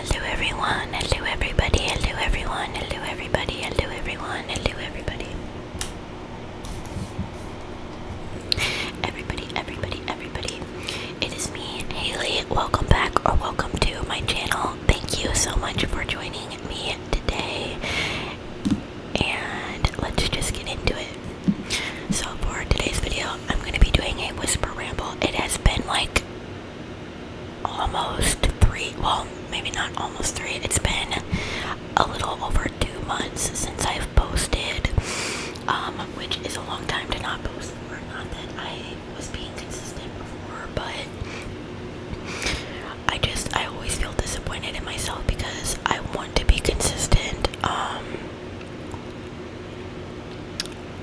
Hello everyone, hello everybody, hello everyone, hello everybody, hello everyone, hello everybody. Everybody. It is me, Hailey. Welcome back or welcome to my channel. Thank you so much for joining me today. And let's just get into it. So for today's video, I'm going to be doing a whisper ramble. It has been like almost 3, well, maybe not almost 3, it's been a little over 2 months since I've posted, which is a long time to not post for. Not that I was being consistent before, but I always feel disappointed in myself because I want to be consistent.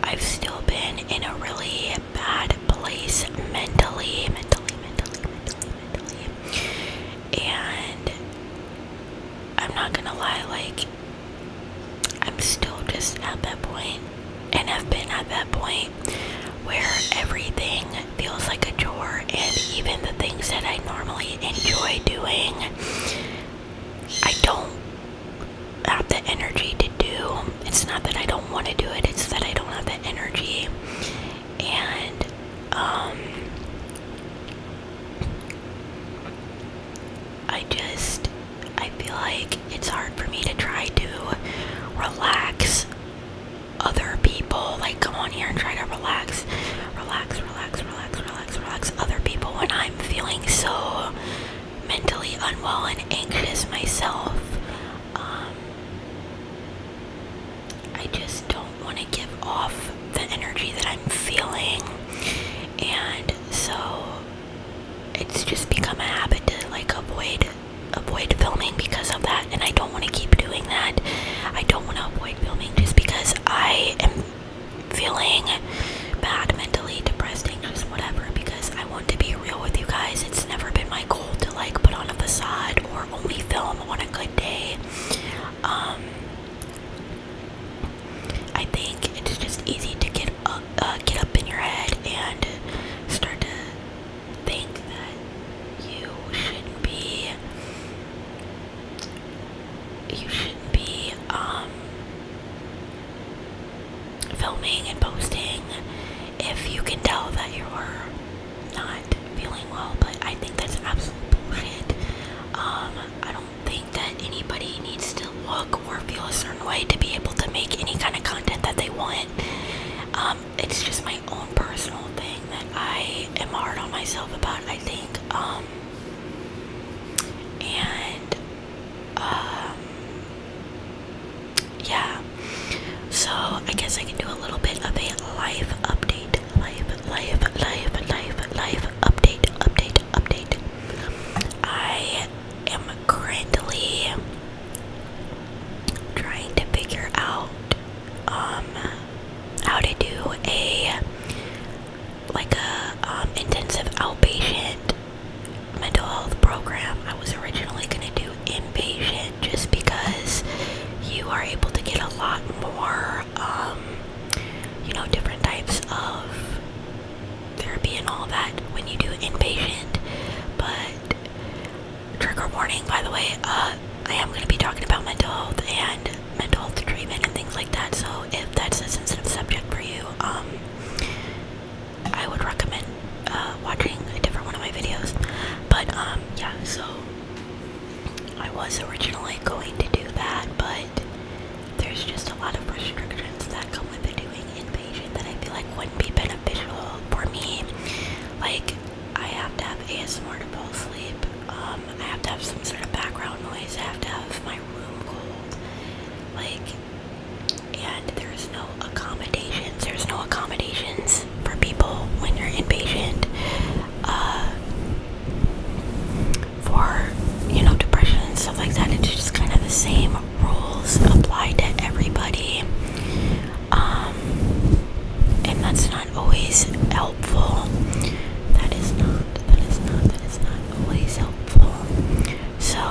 I've still been in a really bad place mentally, and I'm not gonna lie, like, I'm still just at that point, and have been at that point where everything feels like a chore, and even the things that I normally enjoy doing, I don't have the energy to do. It's not that I don't want to do it, it's that I don't have the energy. And I feel like it's hard for me to try to relax other people, like come on here and try to relax other people when I'm feeling so mentally unwell and anxious myself. I just don't want to give off the energy that I'm feeling, and so it's just become a habit to like avoid filming because of that, and I don't want to keep doing that. I don't want to avoid filming just because I am feeling bad, mentally depressed, anxious, whatever, because I want to be real with you guys. It's never been my goal to like put on a facade or only film on a good day. I think it's just easy to get up in your head and start to think that you shouldn't be filming and posting if you can tell that you're not feeling well. But I think that's absolute bullshit. I don't think that anybody needs to look or feel a certain way to be able to make any kind of content that they want. It's just my own personal thing that I am hard on myself about, I think. Yeah. So I guess I can do a little bit of a life update. Life update. I am currently trying to figure out how to do a intensive outpatient mental health program. I was originally gonna do inpatient just because you are able to get a lot more different types of therapy and all that when you do inpatient. But trigger warning, by the way, I am going to be talking about mental health and mental health treatment and things like that, so if that's a sensitive subject for you, I would recommend watching a different one of my videos. But yeah, so I was originally going to do that, but there's just a lot of restrictions that come with it doing inpatient that I feel like wouldn't be beneficial for me. Like, I have to have ASMR to fall asleep, I have to have some sort of background noise, I have to have my room cold, and there's no accommodations for people when you're inpatient, for, depression and stuff like that. It's just kind of the same rules apply to everybody, and that's not always helpful. That is not always helpful. So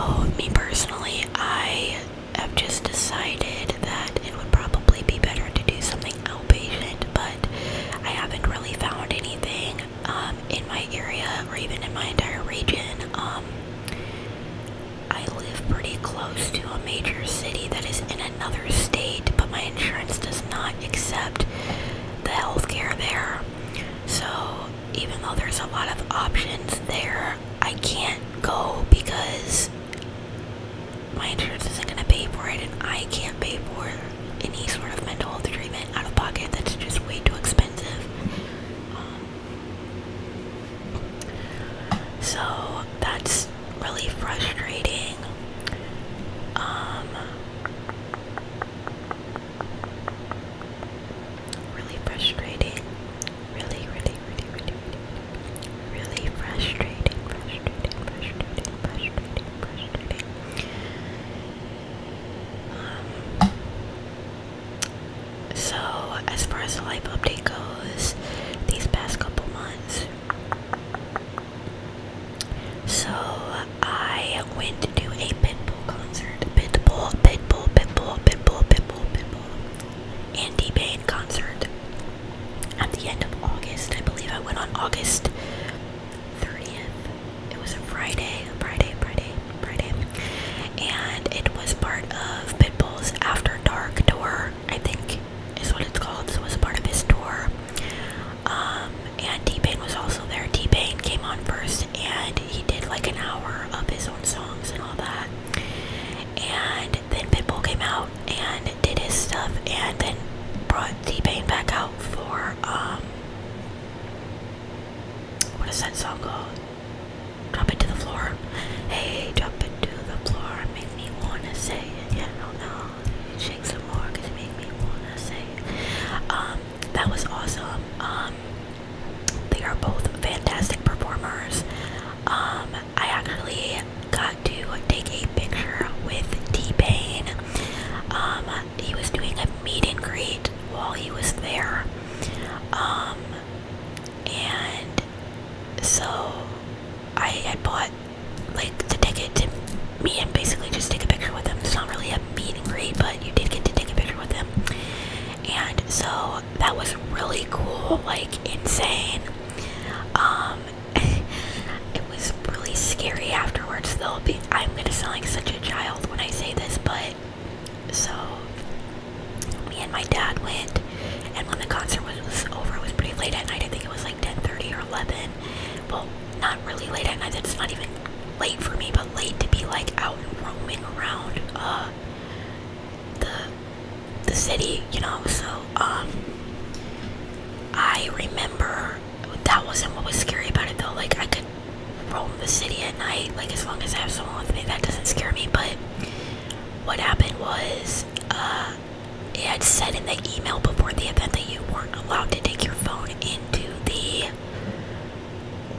pretty close to a major city that is in another state, but my insurance does not accept the healthcare there. So even though there's a lot of options there, I can't go because my insurance isn't going to pay for it, and I can't pay for any sort of mental health treatment out of pocket. That's just way too expensive. So that's really frustrating. Really frustrating. Really frustrating. So as far as the life update goes, these past couple months, so I went to a Pitbull concert. Pitbull, and T-Pain concert at the end of August. I believe I went on August 30th. It was a Friday, and it was part of Pitbull's After Dark tour, I think is what it's called. So it was a part of his tour. And T-Pain was also there. T-Pain came on first, and he did like an hour of his own songs and all that. And then Pitbull came out and did his stuff, and then brought T-Pain back out for what is that song called? Drop It to the Floor. Hey, drop it to the floor, make me wanna say it. Yeah, no, shake some more, 'cause it make me wanna say it. That was awesome. They are both fantastic performers. I actually got to take a picture with T-Pain. He was doing a meet and greet while he was there. And so I had bought like the ticket to meet and basically just take a picture with him. It's not really a meet and greet, but you did get to take a picture with him. And so that was really cool, like insane. It was really scary afterwards though. I'm gonna sound like such a child when I say this, but so me and my dad went, and when the concert was over, it was pretty late at night. I think it was like 10:30 or 11. Well, not really late at night. That's not even late for me, but late to be like out and roaming around the city, you know. So I remember that wasn't what was scary about it though. Like I could roam the city at night, like as long as I have someone with me. That doesn't scare me. But what happened was it had said in the email before the event that you weren't allowed to take your phone into the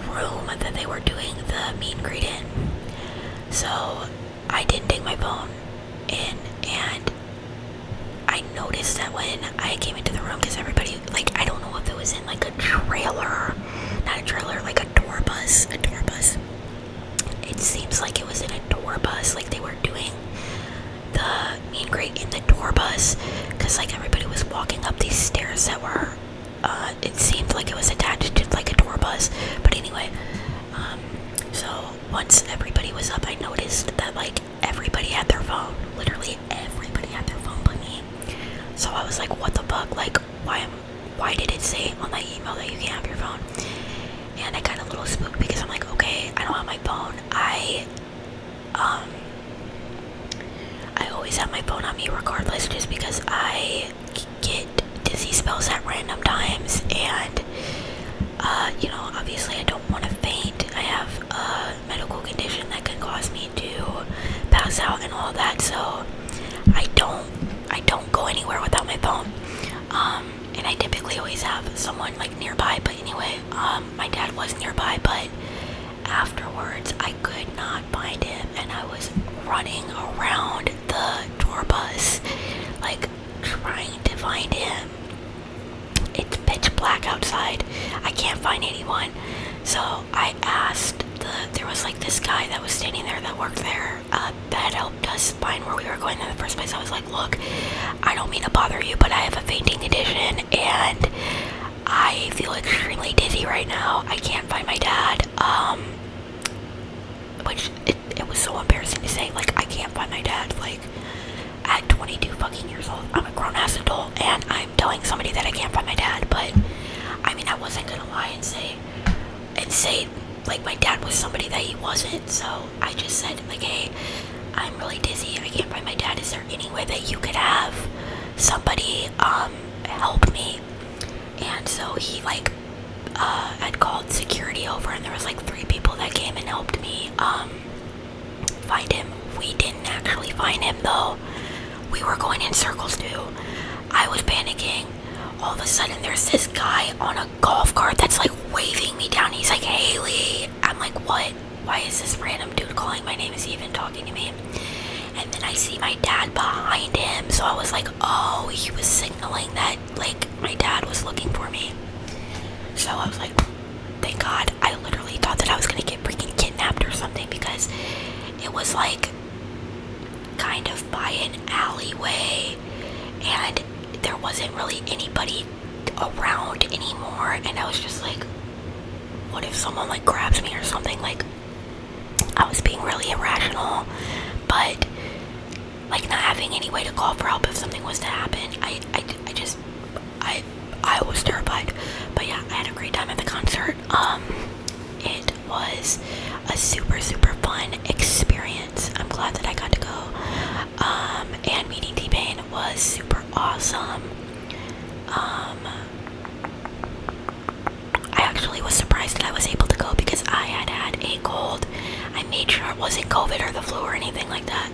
room that they were doing the meet and greet in. So I didn't take my phone in, and I noticed that when I came into the room, because everybody, like, I don't know if it was in like a trailer, not a trailer, like a tour bus. It seems like it was in a tour bus, like they were doing the meet and greet in the tour bus, because like everybody was walking up these stairs that were it seemed like it was attached to like a tour bus. But anyway, so once everybody was up, I noticed that like everybody had their phone. Literally everybody had their phone but me. So I was like, what the fuck? Like, why did it say on that email that you can't have your phone? And I got a little spooked because I'm like, okay, I don't have my phone. I always have my phone on me regardless, just because I get dizzy spells at random times, and you know, obviously I don't want to faint. I have a medical condition that can cause me to pass out and all that, so I don't go anywhere without my phone. And I typically always have someone like nearby. But anyway, my dad was nearby, but afterwards I could not find him, and I was running around the tour bus like trying to find him. It's pitch black outside. I can't find anyone. So I asked there was like this guy that was standing there that worked there that helped us find where we were going in the first place. I was like, look, I don't mean to bother you, but I have a fainting condition and I feel extremely dizzy right now. I can't find my dad. Which it was so embarrassing to say, like, I can't somebody that I can't find my dad, but I mean, I wasn't gonna lie and say like my dad was somebody that he wasn't. So I just said like, hey, I'm really dizzy, I can't find my dad, is there any way that you could have somebody help me? And so he like had called security over, and there was like 3 people that came and helped me find him. We didn't actually find him though. We were going in circles too. I was panicking. All of a sudden there's this guy on a golf cart that's like waving me down. He's like, Hailey. I'm like, what? Why is this random dude calling my name? Is he even talking to me? And then I see my dad behind him, so I was like, oh, he was signaling that like my dad was looking for me. So I was like, thank God. I literally thought that I was gonna get freaking kidnapped or something, because it was like kind of by an alleyway and there wasn't really anybody around anymore, and I was just like, what if someone like grabs me or something? Like, I was being really irrational, but like not having any way to call for help if something was to happen, I was terrified. But yeah, I had a great time at the concert. It was a super fun experience. I'm glad that I got to go. And meeting T-Pain was super awesome. I actually was surprised that I was able to go because I had a cold. I made sure it wasn't COVID or the flu or anything like that.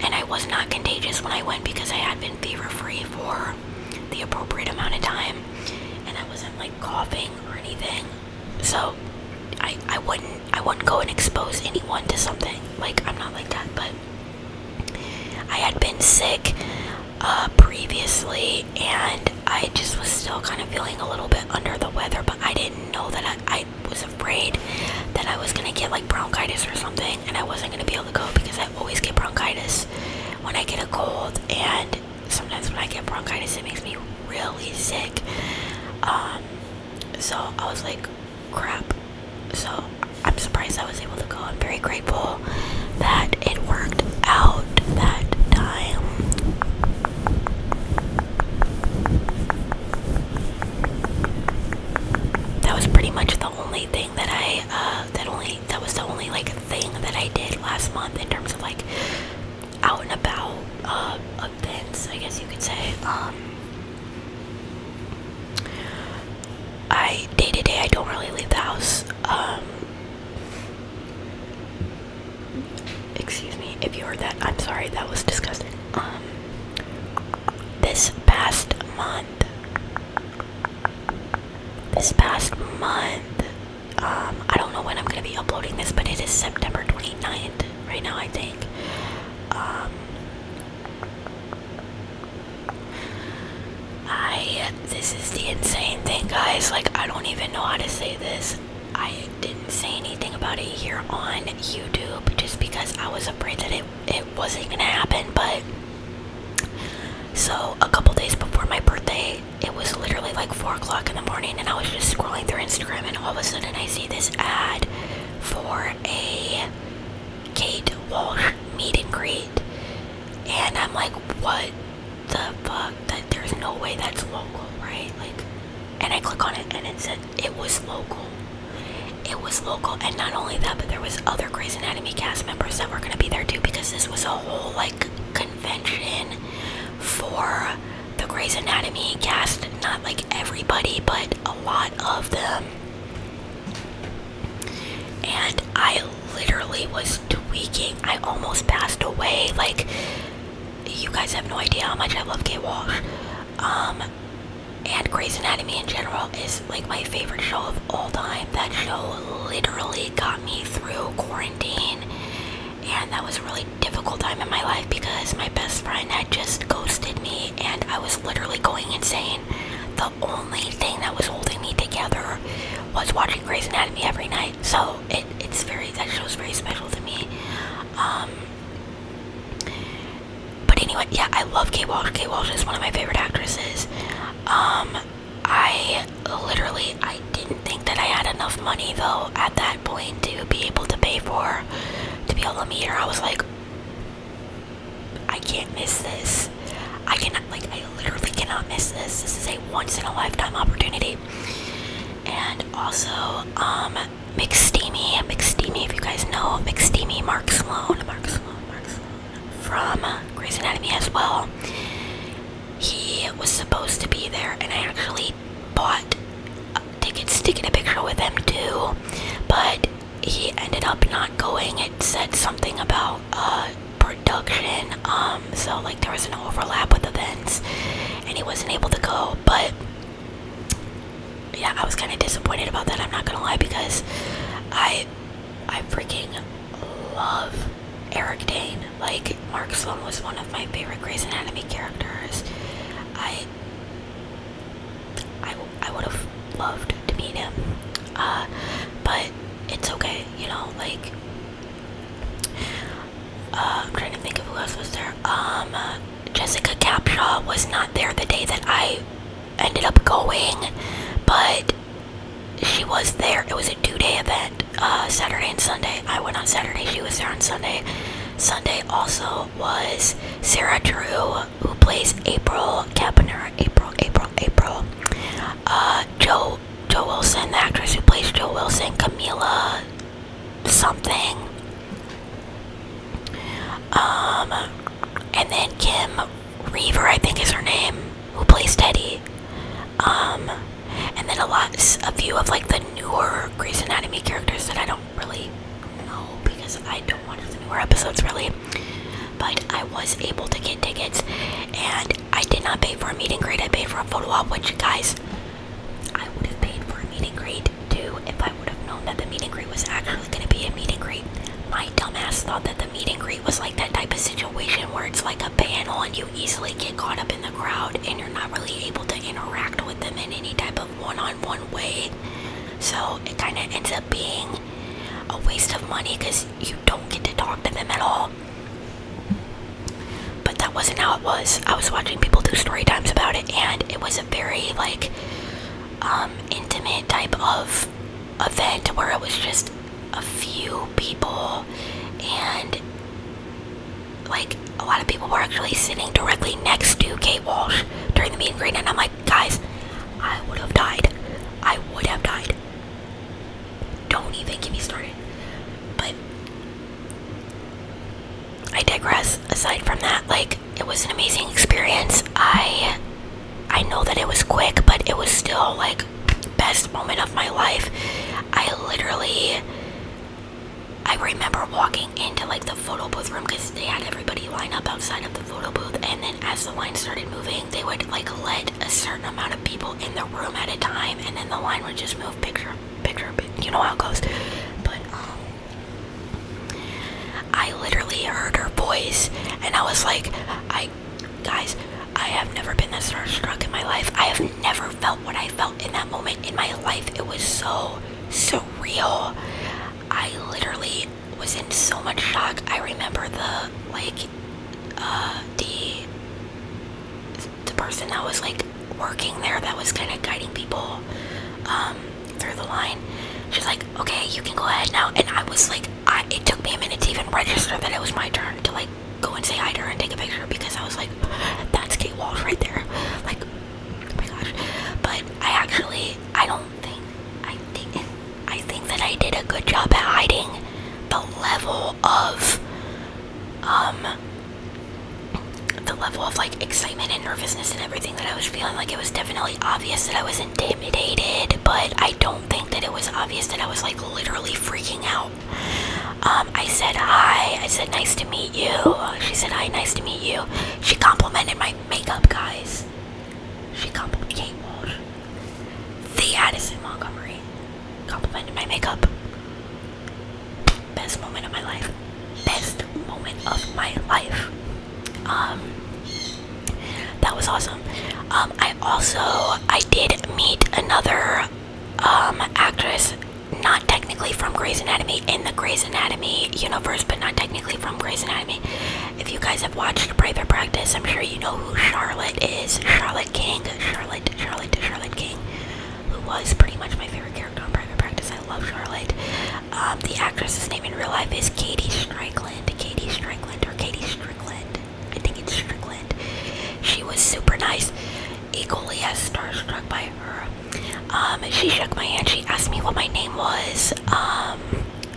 And I was not contagious when I went because I had been fever-free for the appropriate amount of time, and I wasn't like coughing or anything. So I wouldn't go and expose anyone to something. Like, I'm not like that, but I had been sick previously, and I just was still kind of feeling a little bit under the weather, but I didn't know that I was afraid that I was gonna get like bronchitis or something, and I wasn't gonna be able to go because I always get bronchitis when I get a cold, and sometimes when I get bronchitis it makes me really sick. So I was like, crap. So I'm surprised I was able to go. I'm very grateful that it worked out that time. That was pretty much the only thing that that was the only like thing that I did last month in terms of like out and about events, I guess you could say. Day to day I don't really leave the house. Excuse me if you heard that. I'm sorry, that was disgusting. This past month, I don't know when I'm gonna be uploading this, but it is September 29th right now, I think. This is the insane thing, guys. Like, I don't even know how to say this. I didn't say anything about it here on YouTube just because I was afraid that it wasn't gonna happen. But so a couple days before my birthday, it was literally like 4 o'clock in the morning, and I was just scrolling through Instagram, and all of a sudden I see this ad for a Kate Walsh meet and greet, and I'm like, what the fuck? That there's no way that's local, right? Like, and I click on it, and it said it was local. It was local, and not only that, but there was other Grey's Anatomy cast members that were gonna be there too, because this was a whole like convention for the Grey's Anatomy cast. Not like everybody, but a lot of them. And I literally was tweaking. I almost passed away. Like, you guys have no idea how much I love Kate Walsh. And Grey's Anatomy in general is like my favorite show of all time. That show literally got me through quarantine, and that was a really difficult time in my life because my best friend had just ghosted me, and I was literally going insane. The only thing that was holding me together was watching Grey's Anatomy every night. So that show's very special to me. But anyway, yeah, I love Kate Walsh. Kate Walsh is one of my favorite actresses. I didn't think that I had enough money though at that point to be able to pay for, to be able to meet her. I was like, I can't miss this. I literally cannot miss this. because this is a once-in-a-lifetime opportunity. And also, McSteamy, if you guys know McSteamy, Mark Sloan from Grey's Anatomy as well. He was supposed to be there, and I actually bought tickets to get a picture with him too, but he ended up not going. It said something about production, so like there was an overlap with events, and he wasn't able to go. But yeah, I was kind of disappointed about that, I'm not gonna lie, because I freaking love Eric Dane. Like, Mark Sloan was one of my favorite Grey's Anatomy characters. I would have loved to meet him, but it's okay, you know, like, I'm trying to think of who else was there. Jessica Capshaw was not there the day that I ended up going, but she was there. It was a 2-day event, Saturday and Sunday. I went on Saturday, she was there on Sunday. Sunday also was Sarah Drew, who plays April Kapaner. April. Joe Wilson, the actress who plays Joe Wilson, Camila something. And then Kim Reaver, I think is her name, who plays Teddy. And then a few of like the newer Grey's Anatomy characters that I don't really know because I don't watch the newer episodes really. But I was able to get tickets, and I did not pay for a meet and greet. I paid for a photo op, which, guys, I would have paid for a meet and greet too if I would have known that the meet and greet was actually going to be a meet and greet. My dumbass thought that the meet and greet was like that type of situation where it's like a panel and you easily get caught up in the crowd and you're not really able to interact with them in any type of one-on-one way. So it kind of ends up being a waste of money because you don't get to talk to them at all. But that wasn't how it was. I was watching people do story times about it, and it was a very like intimate type of event where it was just a few people, and like a lot of people were actually sitting directly next to Kate Walsh during the meet and greet, and I'm like, guys, I would have died. I would have died. Don't even get me started. But I digress. Aside from that, like, it was an amazing experience. I know that it was quick, but it was still like best moment of my life. I remember walking into like the photo booth room because they had everybody line up outside of the photo booth, and then as the line started moving, they would like let a certain amount of people in the room at a time, and then the line would just move picture, you know how it goes. But I literally heard her voice, and I was like, guys, I have never been that starstruck in my life. I have never felt what I felt in that moment in my life. It was so surreal. I literally was in so much shock. I remember the person that was like working there that was kind of guiding people through the line. She's like, okay, you can go ahead now. And I was like, it took me a minute to even register that it was my turn to like go and say hi to her and take a picture, because I was like, that's Kate Walsh right there. Like, oh my gosh. But I think that I did a good job at hiding the level of like excitement and nervousness and everything that I was feeling. Like, it was definitely obvious that I was intimidated, but I don't think that it was obvious that I was like literally freaking out. I said hi, I said nice to meet you. She said hi, nice to meet you. She complimented my makeup, guys. She complimented Kate Walsh. The Addison Montgomery complimented my makeup. Best moment of my life. Best moment of my life. That was awesome. I did meet another actress, not technically from Grey's Anatomy, in the Grey's Anatomy universe, but not technically from Grey's Anatomy. If you guys have watched Private Practice, I'm sure you know who Charlotte is. Charlotte King, who was pretty much my favorite character on Private Practice. I love Charlotte. The actress's name in real life is Katie Strickland. I think it's Strickland. She was super nice. Equally she shook my hand. She asked me what my name was.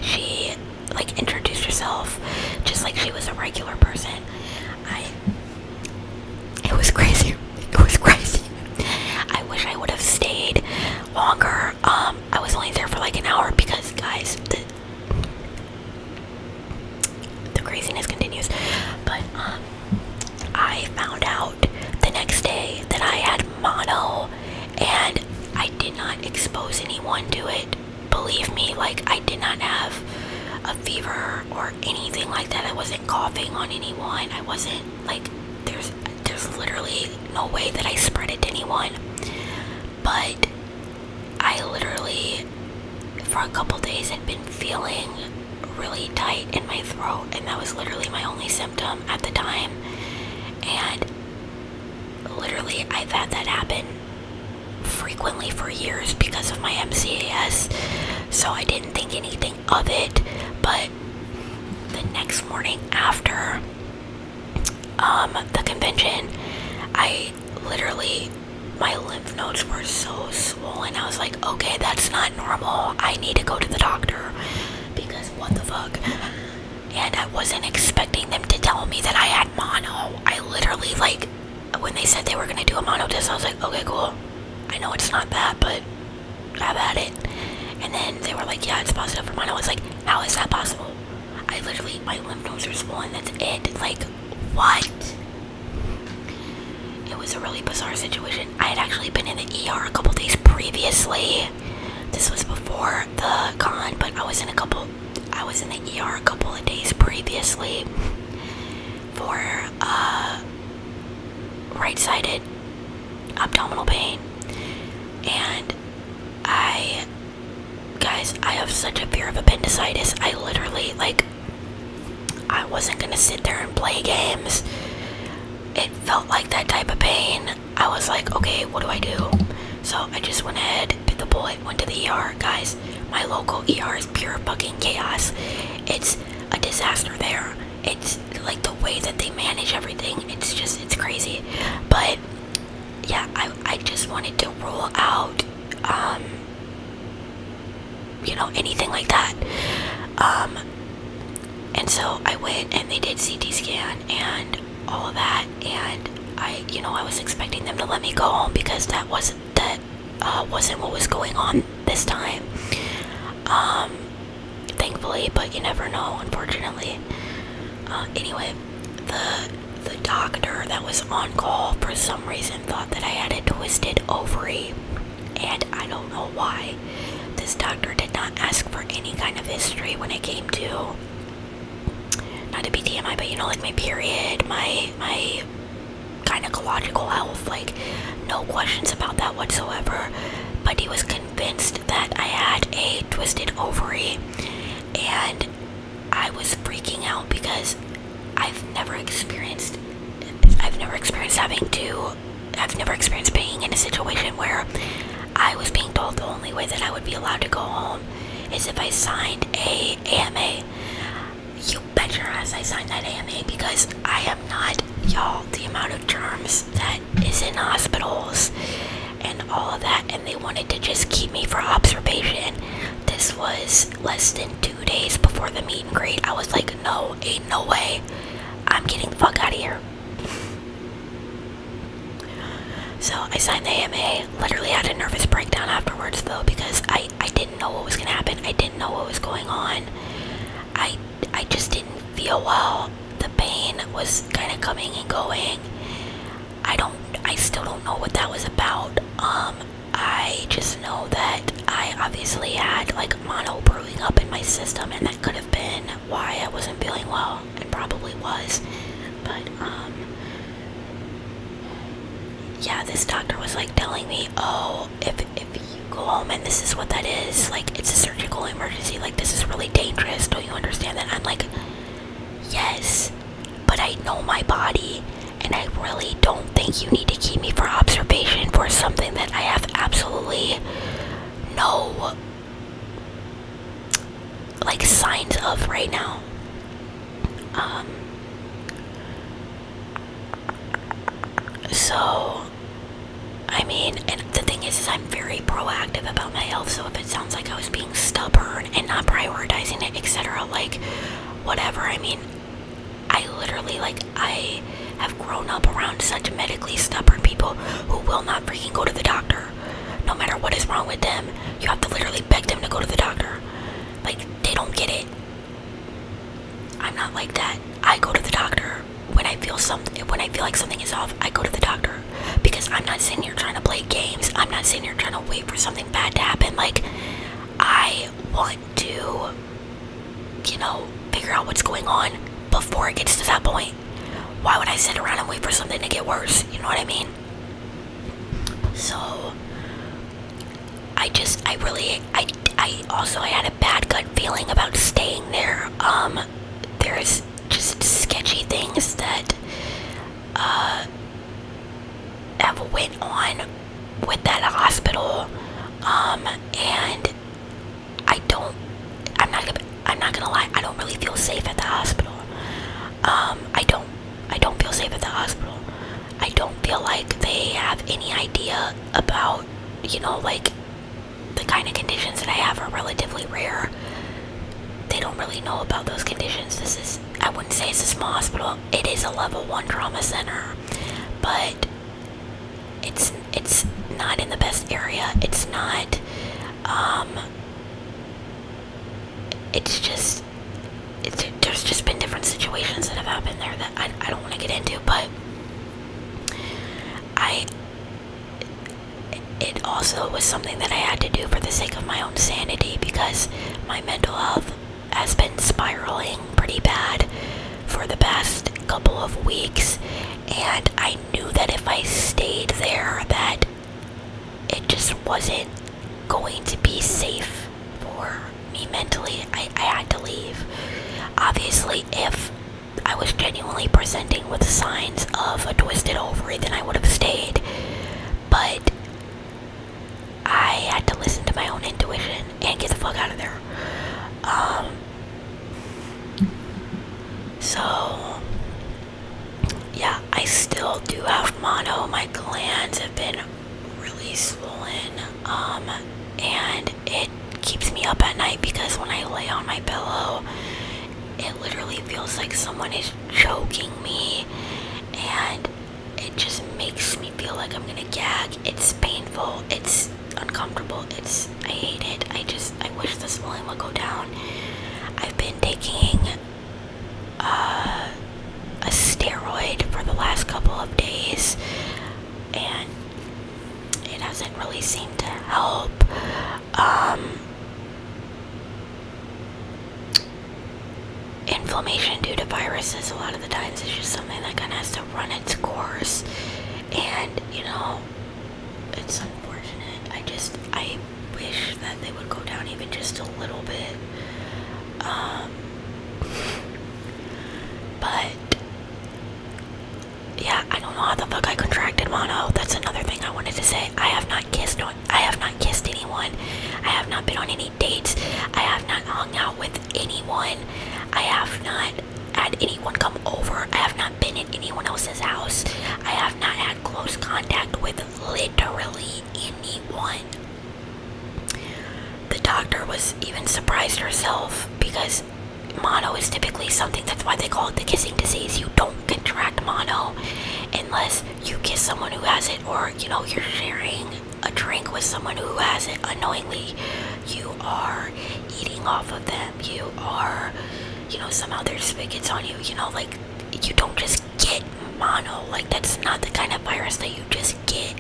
She like introduced herself just like she was a regular person. It was crazy. It was crazy. I wish I would have stayed longer. I was only there for like an hour because, guys, the craziness continues. But I found out the next day that I had mono, and I did not expose anyone to it. Believe me, like, I did not have a fever or anything like that. I wasn't coughing on anyone. I wasn't like, there's literally no way that I spread it to anyone. But I literally, for a couple days, had been feeling really tight in my throat, and that was literally my only symptom at the time. And literally, I've had that happen frequently for years because of my MCAS, so I didn't think anything of it. But the next morning after the convention, I literally, my lymph nodes were so swollen. I was like, okay, that's not normal. I need to go to the doctor because what the fuck? And I wasn't expecting them to tell me that I had mono. I literally, like, when they said they were gonna do a mono test, I was like, okay, cool. I know it's not that, but have at it. And then they were like, yeah, it's positive for mono. I was like, how is that possible? I literally, my lymph nodes are swollen, that's it. Like, what? It was a really bizarre situation. I had actually been in the ER a couple days previously. This was before the con, but I was in the ER a couple of days previously for right-sided abdominal pain. And guys, I have such a fear of appendicitis. I literally, like, I wasn't gonna sit there and play games. It felt like that type of pain. I was like, okay, what do I do? So I just went ahead, bit the bullet, went to the ER. Guys, my local ER is pure fucking chaos. It's a disaster there. It's like the way that they manage everything. It's crazy. But yeah, I just wanted to rule out, you know, anything like that. And so I went and they did CT scan and all of that, and I was expecting them to let me go home because that wasn't what was going on this time. Thankfully, but you never know, unfortunately. Anyway, the doctor that was on call for some reason thought that I had a twisted ovary, and I don't know why. This doctor did not ask for any kind of history when it came to, not to be TMI, but like my period, my gynecological health, like no questions about that whatsoever. But he was convinced that I had a twisted ovary, and I was freaking out because I've never experienced being in a situation where I was being told the only way that I would be allowed to go home is if I signed a AMA. You bet your ass I signed that AMA because I am not, y'all, the amount of germs that is in hospitals and all of that, and they wanted to just keep me for observation. This was less than 2 days before the meet and greet. I was like, no, ain't no way. I'm getting the fuck out of here. So I signed the AMA, literally had a nervous breakdown afterwards though because I didn't know what was going to happen. I didn't know what was going on. I just didn't feel well. The pain was kind of coming and going. I still don't know what that was about. I just know that I obviously had like mono brewing up in my system, and that could have been why I wasn't feeling well. It probably was. But yeah, this doctor was like telling me, oh, if you go home and this is what that is, like it's a surgical emergency, like this is really dangerous, don't you understand that? I'm like, yes, but I know my body, and I really don't think you need to keep me for observation for something that I have absolutely no like signs of right now. So I mean? And the thing is I'm very proactive about my health, so if it sounds like I was being stubborn and not prioritizing it, etc., like, whatever. I mean, I literally, like, I have grown up around such medically stubborn people who will not freaking go to the doctor. No matter what is wrong with them, you have to literally beg them to go to the doctor. Like, they don't get it. I'm not like that. I go to the doctor when I feel like something is off. I go to the doctor because I'm not sitting here trying to play games. I'm not sitting here trying to wait for something bad to happen. Like, I want to, figure out what's going on before it gets to that point. Why would I sit around and wait for something to get worse? You know what I mean? So I had a bad gut feeling about staying there. There's just sketchy things that have went on with that hospital, and I'm not gonna lie, I don't really feel safe at the hospital. I don't feel safe at the hospital. I don't feel like they have any idea about, like, the kind of conditions that I have are relatively rare. They don't really know about those conditions. I wouldn't say it's a small hospital. It is a level 1 trauma center, but it's not in the best area. It's not, there's just been different situations that have happened there that I don't want to get into, but it also was something that I had to do for the sake of my own sanity, because my mental health has been spiraling pretty bad for the past couple of weeks, and I knew that if I stayed there that it just wasn't going to be safe for me mentally. I had to leave. Obviously, if I was genuinely presenting with signs of a twisted ovary, then I would have stayed, but I had to listen to my own intuition and get the fuck out of there. So yeah, I still do have mono. My glands have been really swollen, and it keeps me up at night because when I lay on my pillow, it literally feels like someone is choking me, and it just makes me feel like I'm gonna gag. It's painful, it's uncomfortable, I hate it. I wish the swelling would go down. I've been taking a steroid for the last couple of days, and it hasn't really seemed to help. Inflammation due to viruses a lot of the times is just something that kind of has to run its course, and it's unfortunate. I wish that they would go down even just a little bit. But yeah, I don't know how the fuck I contracted mono. That's another thing I wanted to say. I have not kissed anyone. I have not been on any dates. I have not hung out with anyone. I have not had anyone come over. I have not been in anyone else's house. I have not had close contact with literally anyone. The doctor was even surprised herself, because mono is typically something, that's why they call it the kissing disease. You don't contract mono unless you kiss someone who has it, or you're sharing a drink with someone who has it unknowingly. You are eating off of them. You are, somehow their spit gets on you. Like, you don't just get mono. Like, that's not the kind of virus that you just get.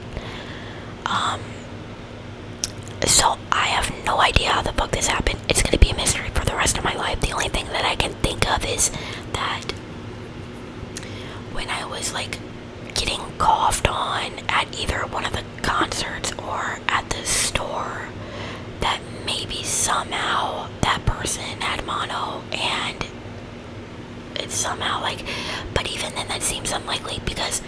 So I have no idea how the fuck this happened. It's gonna be a mystery for the rest of my life. The only thing that I can think of is that when I was like getting coughed on at either one of the concerts or at the store, that maybe somehow that person had mono, and it's somehow like, but even then that seems unlikely, because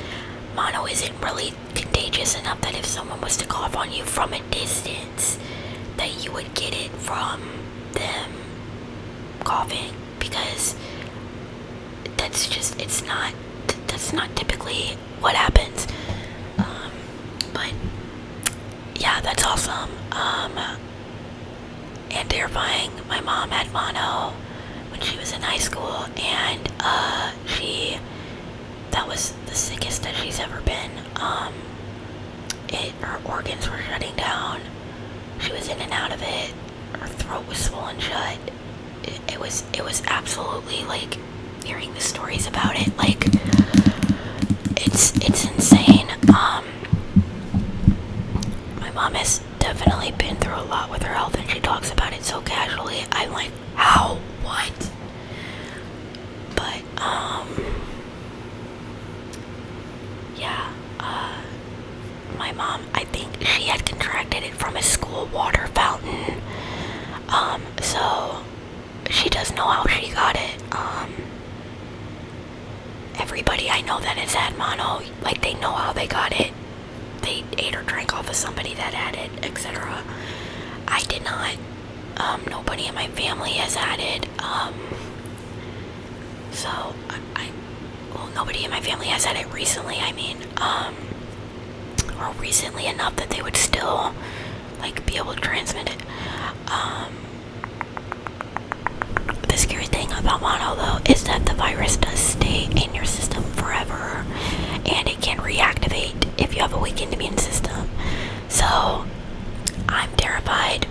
mono isn't really contagious enough that if someone was to cough on you from a distance, that you would get it from them coughing, because that's not typically what happens. But awesome. And terrifying. My mom had mono when she was in high school, and that was the sickest that she's ever been. Her organs were shutting down. She was in and out of it. Her throat was swollen shut. It was absolutely, like, hearing the stories about it, like, it's insane. My mom has definitely been through a lot with her health, and she talks about it so casually. I'm like, how? What? But, yeah, my mom, I think she had contracted it from a school water fountain, so she does know how she got it. Everybody I know that has had mono, like, they know how they got it. They ate or drank off of somebody that had it, etc. I did not. Nobody in my family has had it. So well, nobody in my family has had it recently. I mean, or recently enough that they would still, like, be able to transmit it. The scary thing about mono, though, is that the virus does stay in your system forever, and it can reactivate if you have a weakened immune system. So, I'm terrified,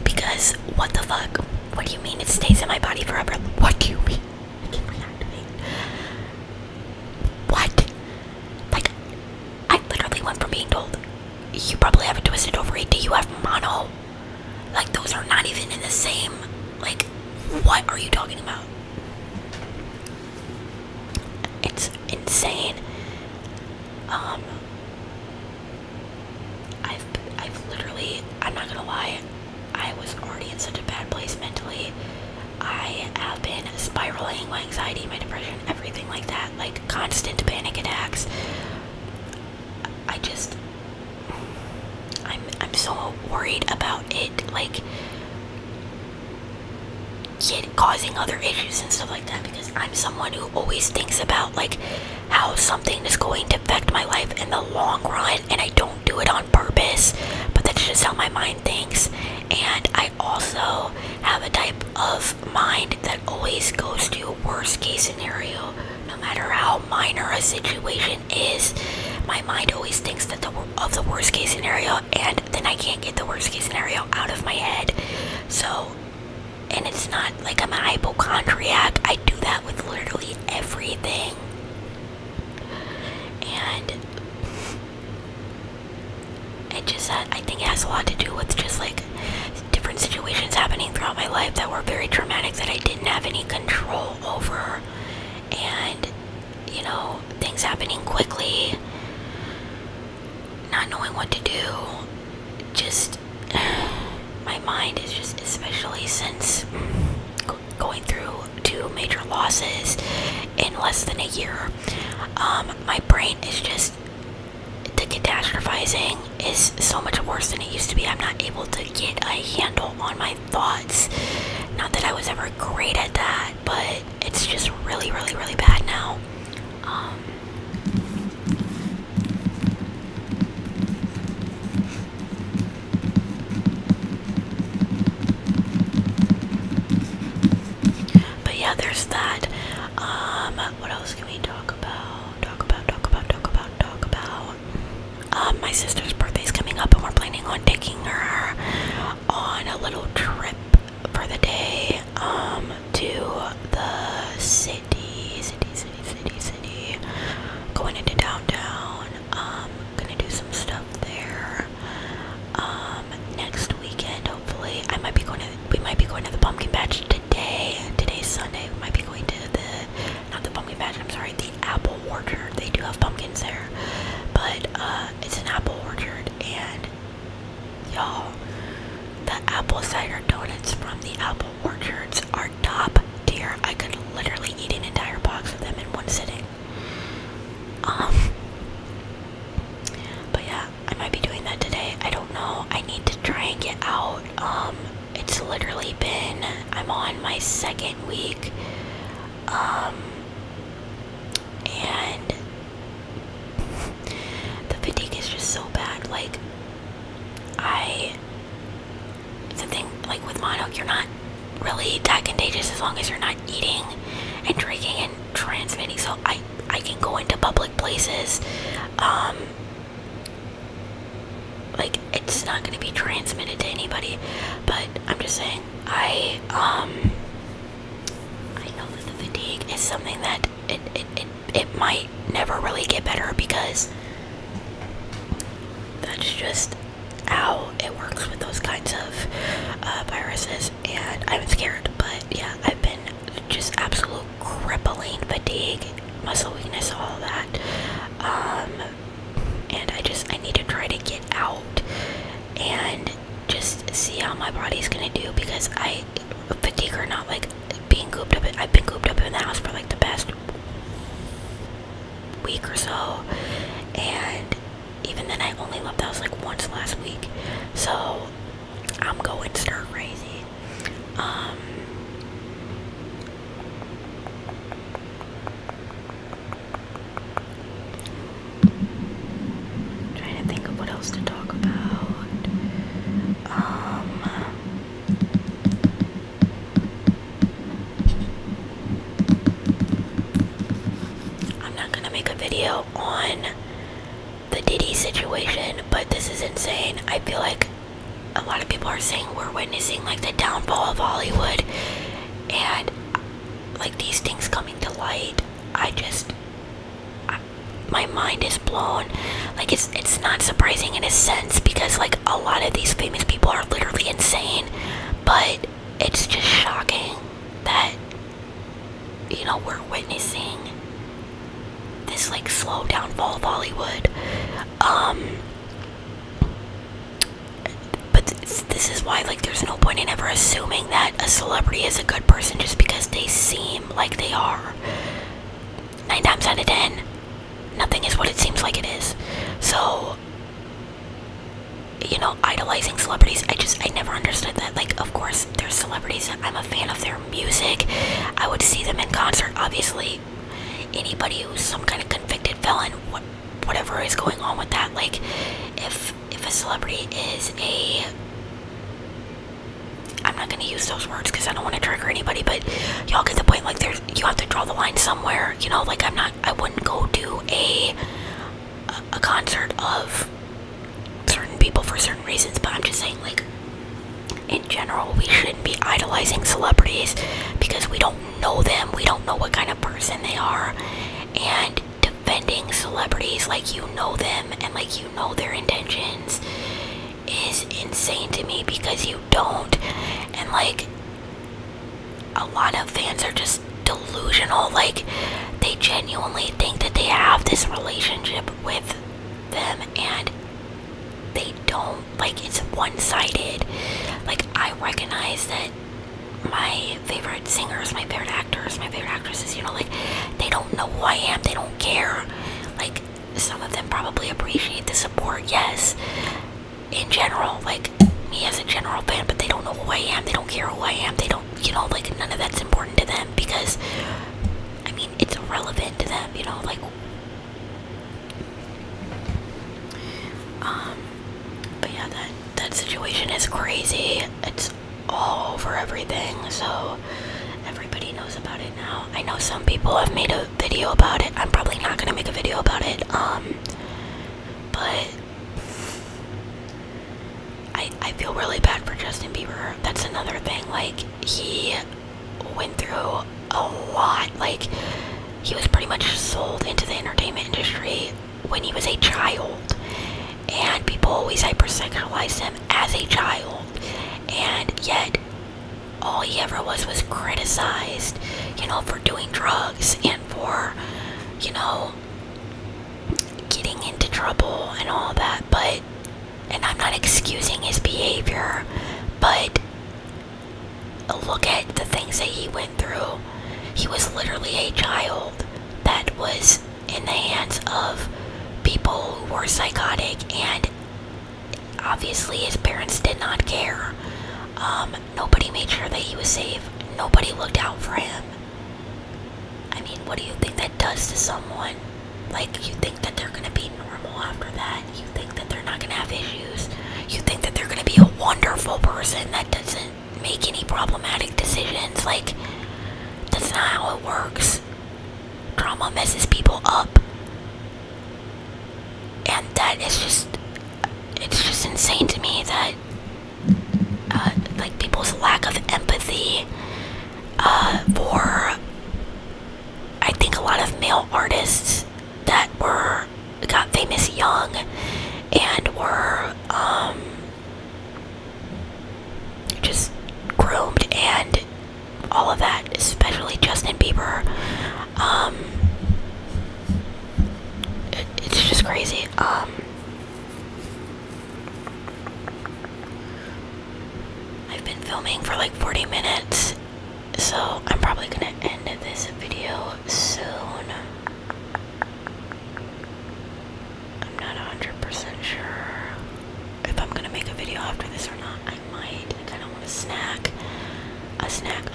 because what the fuck? What do you mean it stays in my body forever? What do you mean it can reactivate? What? Like, I literally went from being told, you probably have a twisted ovary, do you have mono? Like, those are not even in the same, like, what are you talking about? It's insane. I've literally, I'm not gonna lie, I was already in such a bad place mentally. I have been spiraling, my anxiety, my depression, everything like that, like constant panic attacks. I'm so worried about it, like, causing other issues and stuff like that, because I'm someone who always thinks about, like, how something is going to affect my life in the long run, and I don't do it on purpose, but that's just how my mind thinks. And I also have a type of mind that always goes to a worst case scenario. No matter how minor a situation is, my mind always thinks that of the worst case scenario, and then I can't get the worst case scenario out of my head. So, and it's not like I'm a hypochondriac. I do that with literally everything. And it just, I think it has a lot to do with just, like, different situations happening throughout my life that were very traumatic that I didn't have any control over. And, you know, things happening quickly, not knowing what to do, just, my mind is just, especially since going through 2 major losses in less than a year, my brain is just, the catastrophizing is so much worse than it used to be. I'm not able to get a handle on my thoughts. Not that I was ever great at that, but it's just really, really, really bad now. But yeah, there's that. What else can we talk about? My sister's birthday's coming up, and we're planning on taking her on a little trip for the day, to the city. you're not really that contagious as long as you're not eating and drinking and transmitting. So I can go into public places, like it's not going to be transmitted to anybody. But I'm just saying, I know that the fatigue is something that it might never really get better, because that's just how it works with those kinds of viruses, and I'm scared. But yeah, I've been just absolute crippling fatigue, muscle weakness, all that, and I need to try to get out and just see how my body's gonna do, because fatigue or not, like being cooped up, I've been cooped up in the house for like the past week or so, and even then I only left the house like once last week, so I'm going stir crazy. Trying to think of what else to talk about. I'm not gonna make a video on the Diddy situation, but this is insane. I feel like a lot of people are saying we're witnessing like the downfall of Hollywood, and like these things coming to light, my mind is blown. Like it's not surprising in a sense, because like a lot of these famous people are literally insane, but it's just shocking that, you know, we're witnessing this like slow downfall of Hollywood. But this is why, like, there's no point in ever assuming that a celebrity is a good person just because they seem like they are. 9 times out of 10, nothing is what it seems like it is. So, you know, idolizing celebrities, I never understood that. Like, of course, there's celebrities that I'm a fan of their music. I would see them in concert. Obviously, anybody who's some kind of convicted felon, whatever is going on with that, like, if a celebrity is I'm not going to use those words because I don't want to trigger anybody, but y'all get the point. Like, you have to draw the line somewhere, you know. Like, I wouldn't go to a concert of certain people for certain reasons, but I'm just saying, like, in general, we shouldn't be idolizing celebrities because we don't know them, we don't know what kind of person they are, and defending celebrities like you know them and like you know their intentions is insane to me, because you don't. And like, a lot of fans are just delusional. Like, they genuinely think that they have this relationship with them, and they don't. Like, it's one-sided. Like, I recognize that my favorite singers, my favorite actors, my favorite actresses, you know, like, they don't know who I am, they don't care. Like, some of them probably appreciate the support, yes, in general, like me as a general fan, but they don't know who I am, they don't care who I am, they don't, you know, like, none of that's important to them, because, I mean, it's irrelevant to them, you know, like, but yeah, that situation is crazy. It's all over everything, so everybody knows about it now. I know some people have made a video about it. I'm probably not gonna make a video about it, but I feel really bad for Justin Bieber. That's another thing. Like, he went through a lot. Like, he was pretty much sold into the entertainment industry when he was a child, and people always hypersexualized him as a child, and yet all he ever was criticized, you know, for doing drugs and for, you know, getting into trouble and all that. But, and I'm not excusing his behavior, but look at the things that he went through. He was literally a child that was in the hands of people who were psychotic, and obviously his parents did not care. Nobody made sure that he was safe. Nobody looked out for him. I mean, what do you think that does to someone? Like, you think that they're gonna be normal after that? You think that they're not gonna have issues? You think that they're gonna be a wonderful person? That doesn't make any problematic decisions. Like, that's not how it works. Trauma messes people up. And that is just, it's just insane to me that, like, people's lack of empathy, for, I think, a lot of male artists that got famous young and were, just groomed and all of that, especially Justin Bieber. It's just crazy. I've been filming for like 40 minutes, so I'm probably gonna end this video soon. I'm not 100% sure if I'm gonna make a video after this or not. I might. I kinda want a snack. A snack.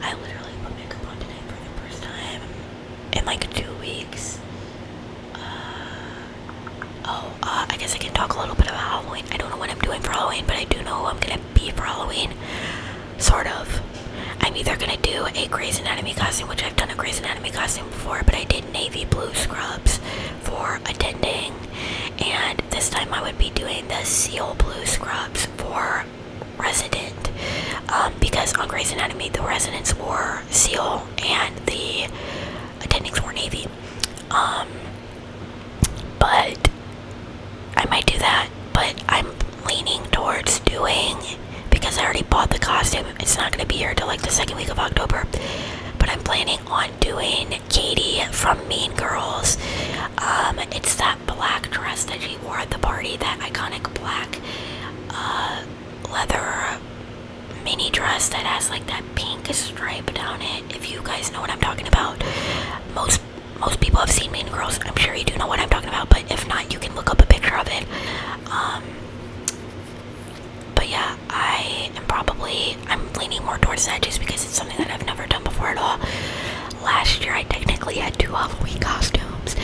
I literally put makeup on today for the first time in like 2 weeks. I guess I can talk a little bit about Halloween. I don't know what I'm doing for Halloween, but I do know who I'm gonna be for Halloween. Sort of. I'm either gonna do a Grey's Anatomy costume, which I've done a Grey's Anatomy costume before, but I did navy blue scrubs for attending. And this time I would be doing the seal blue scrubs for resident. Because on Grey's Anatomy, the residents wore seal and the attendings wore navy. But I might do that, but I'm leaning towards doing, because I already bought the costume, it's not going to be here till like the second week of October, but I'm planning on doing Katie from Mean Girls. It's that black dress that she wore at the party, that iconic black leather mini dress that has like that pink stripe down it. If you guys know what I'm talking about, most people have seen Mean Girls. I'm sure you do know what I'm talking about, but if not, you can look up a picture of it. But yeah, I'm leaning more towards that just because it's something that I've never done before at all. Last year I technically had 2 Halloween costumes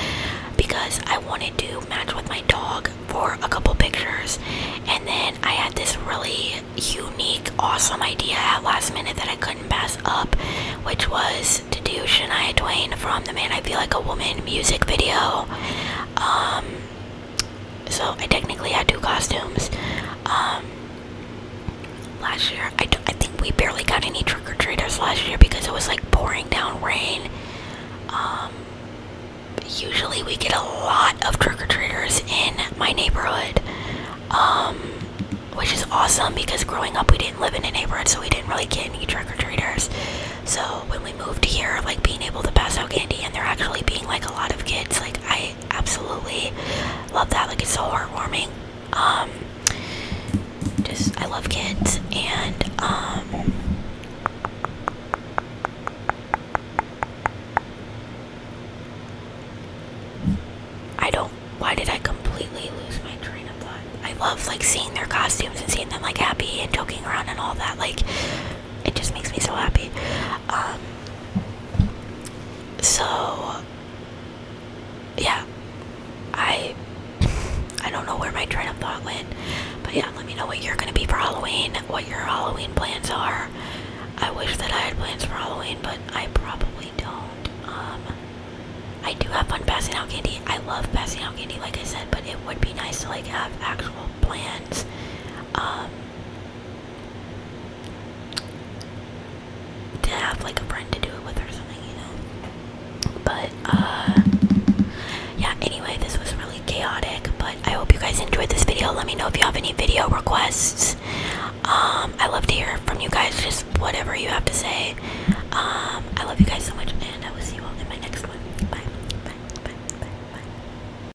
because I wanted to match with my dog for a couple pictures, and then I had this really unique, awesome idea at last minute that I couldn't pass up, which was to do Shania Twain from the Man I Feel Like a Woman music video. So I technically had 2 costumes. Last year, I think we barely got any trick-or-treaters last year because it was like pouring down rain. Usually we get a lot of trick-or-treaters in my neighborhood, which is awesome because growing up we didn't live in a neighborhood, so we didn't really get any trick-or-treaters. So when we moved here, like being able to pass out candy and there actually being like a lot of kids, like I absolutely love that. Like, it's so heartwarming. I love kids, and why did I completely lose my train of thought? I love like seeing their costumes and seeing them like happy and joking around and all that. Like, it just makes me so happy. So yeah, I don't know where my train of thought went, but yeah, let me know what you're gonna be for Halloween, what your Halloween plans are. I wish that I had plans for Halloween, but I probably don't. I do have fun passing out candy. I love passing out candy, like I said, but it would be nice to like have actual plans. To have like a friend to do it with or something, you know. But yeah, anyway, this was really chaotic, but I hope you guys enjoyed this video. Let me know if you have any video requests. I love to hear from you guys, just whatever you have to say.